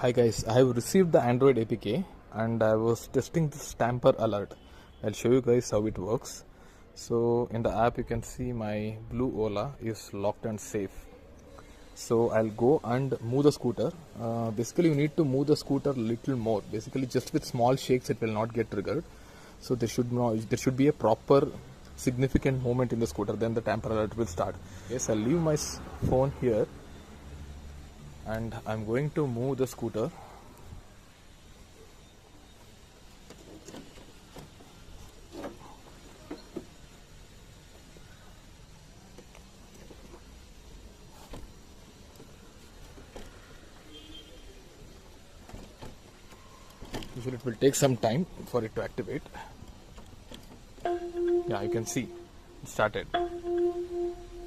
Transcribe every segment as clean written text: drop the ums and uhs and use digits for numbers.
Hi guys, I have received the Android APK and I was testing this tamper alert. I'll show you guys how it works. So in the app you can see my blue Ola is locked and safe. So I'll go and move the scooter. Basically you need to move the scooter a little more. Basically just with small shakes it will not get triggered. So there should be a proper significant movement in the scooter, then the tamper alert will start. Yes, I'll leave my phone here and I'm going to move the scooter. Usually it will take some time for it to activate. Yeah, you can see it started.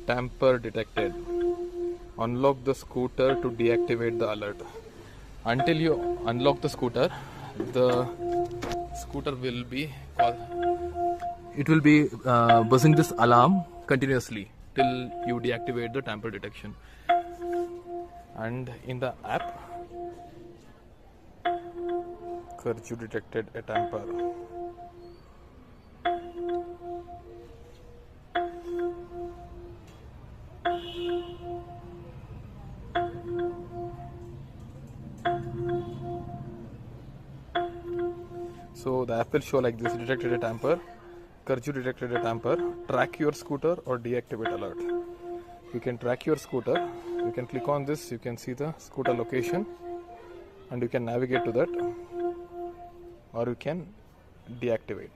Tamper detected. Unlock the scooter to deactivate the alert. Until you unlock the scooter will be buzzing this alarm continuously till you deactivate the tamper detection. And in the app, you detected a tamper. So the app will show like this: detected a tamper, Karju detected a tamper, track your scooter or deactivate alert. You can track your scooter, you can click on this, you can see the scooter location and you can navigate to that, or you can deactivate.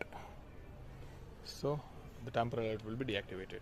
So the tamper alert will be deactivated.